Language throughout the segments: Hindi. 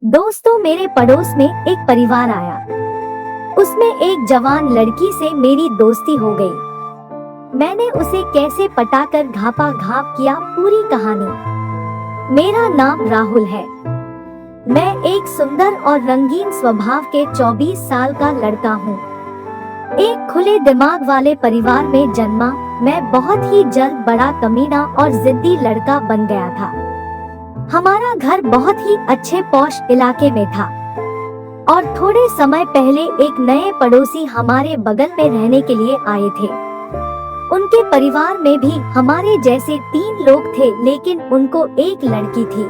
दोस्तों, मेरे पड़ोस में एक परिवार आया। उसमें एक जवान लड़की से मेरी दोस्ती हो गई। मैंने उसे कैसे पटाकर घापा घाप किया, पूरी कहानी। मेरा नाम राहुल है। मैं एक सुंदर और रंगीन स्वभाव के 24 साल का लड़का हूँ। एक खुले दिमाग वाले परिवार में जन्मा मैं बहुत ही जल्द बड़ा कमीना और जिद्दी लड़का बन गया था। हमारा घर बहुत ही अच्छे पॉश इलाके में था और थोड़े समय पहले एक नए पड़ोसी हमारे बगल में रहने के लिए आए थे। उनके परिवार में भी हमारे जैसे 3 लोग थे, लेकिन उनको एक लड़की थी।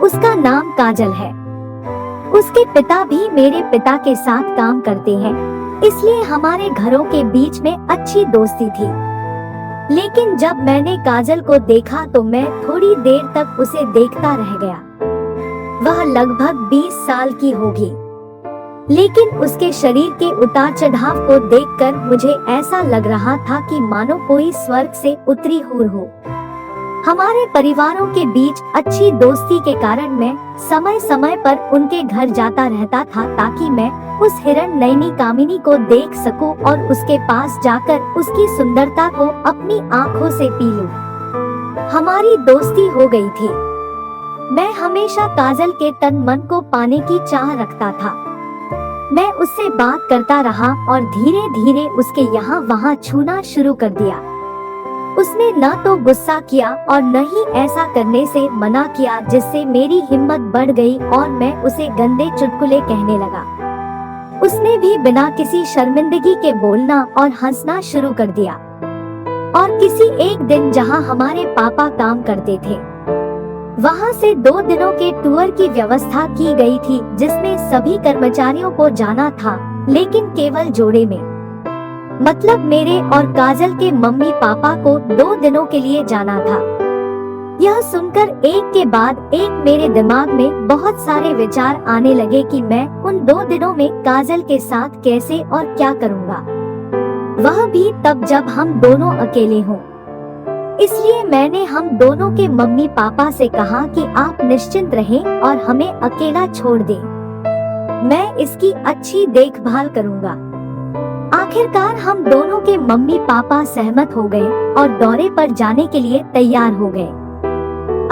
उसका नाम काजल है। उसके पिता भी मेरे पिता के साथ काम करते हैं, इसलिए हमारे घरों के बीच में अच्छी दोस्ती थी। लेकिन जब मैंने काजल को देखा तो मैं थोड़ी देर तक उसे देखता रह गया। वह लगभग 20 साल की होगी, लेकिन उसके शरीर के उतार चढ़ाव को देखकर मुझे ऐसा लग रहा था कि मानो कोई स्वर्ग से उतरी हूर हो। हमारे परिवारों के बीच अच्छी दोस्ती के कारण मैं समय समय पर उनके घर जाता रहता था, ताकि मैं उस हिरण नयनी कामिनी को देख सकूं और उसके पास जाकर उसकी सुंदरता को अपनी आंखों से पी लूं। हमारी दोस्ती हो गई थी। मैं हमेशा काजल के तन मन को पाने की चाह रखता था। मैं उससे बात करता रहा और धीरे धीरे उसके यहाँ वहाँ छूना शुरू कर दिया। उसने न तो गुस्सा किया और न ही ऐसा करने से मना किया, जिससे मेरी हिम्मत बढ़ गई और मैं उसे गंदे चुटकुले कहने लगा। उसने भी बिना किसी शर्मिंदगी के बोलना और हंसना शुरू कर दिया। और किसी एक दिन जहां हमारे पापा काम करते थे, वहां से 2 दिनों के टूर की व्यवस्था की गई थी, जिसमें सभी कर्मचारियों को जाना था, लेकिन केवल जोड़े में, मतलब मेरे और काजल के मम्मी पापा को 2 दिनों के लिए जाना था। यह सुनकर एक के बाद एक मेरे दिमाग में बहुत सारे विचार आने लगे कि मैं उन 2 दिनों में काजल के साथ कैसे और क्या करूँगा, वह भी तब जब हम दोनों अकेले हों। इसलिए मैंने हम दोनों के मम्मी पापा से कहा कि आप निश्चिंत रहें और हमें अकेला छोड़ दें, मैं इसकी अच्छी देखभाल करूँगा। आखिरकार हम दोनों के मम्मी पापा सहमत हो गए और दौरे पर जाने के लिए तैयार हो गए।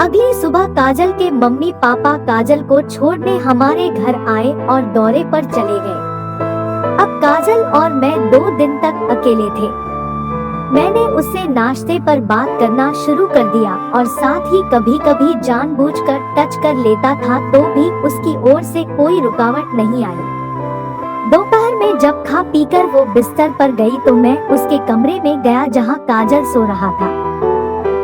अगली सुबह काजल के मम्मी पापा काजल को छोड़ने हमारे घर आए और दौरे पर चले गए। अब काजल और मैं 2 दिन तक अकेले थे। मैंने उससे नाश्ते पर बात करना शुरू कर दिया और साथ ही कभी कभी जानबूझकर टच कर लेता था, तो भी उसकी ओर से कोई रुकावट नहीं आई। दोपहर में जब खा पीकर वो बिस्तर पर गई तो मैं उसके कमरे में गया जहां काजल सो रहा था।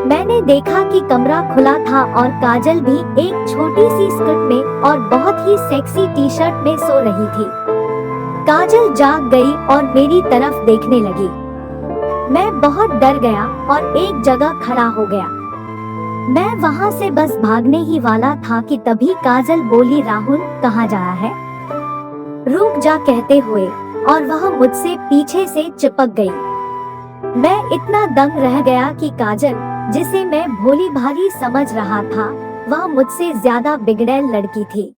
मैंने देखा कि कमरा खुला था और काजल भी एक छोटी सी स्कर्ट में और बहुत ही सेक्सी टी-शर्ट में सो रही थी। काजल जाग गई और मेरी तरफ देखने लगी। मैं बहुत डर गया और एक जगह खड़ा हो गया। मैं वहां से बस भागने ही वाला था कि तभी काजल बोली, राहुल कहाँ जा रहा है? रुक जा कहते हुए, और वह मुझसे पीछे से चिपक गई। मैं इतना दंग रह गया कि काजल, जिसे मैं भोली भाली समझ रहा था, वह मुझसे ज्यादा बिगड़ैल लड़की थी।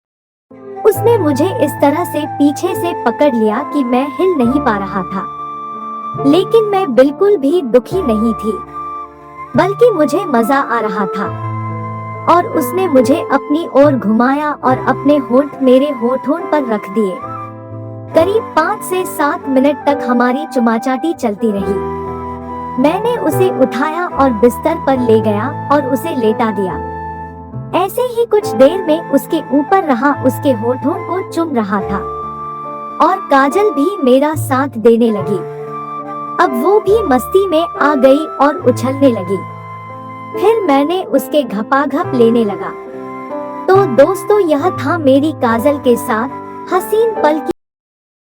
उसने मुझे इस तरह से पीछे से पकड़ लिया कि मैं हिल नहीं पा रहा था। लेकिन मैं बिल्कुल भी दुखी नहीं थी, बल्कि मुझे मजा आ रहा था। और उसने मुझे अपनी ओर घुमाया और अपने होंठ मेरे होठों पर रख दिए। करीब 5 से 7 मिनट तक हमारी चुमाचाटी चलती रही। मैंने उसे उठाया और बिस्तर पर ले गया और उसे लेटा दिया। ऐसे ही कुछ देर में उसके ऊपर रहा, उसके होठों को चूम रहा था और काजल भी मेरा साथ देने लगी। अब वो भी मस्ती में आ गई और उछलने लगी। फिर मैंने उसके घपाघप लेने लगा। तो दोस्तों, यह था मेरी काजल के साथ हसीन पल की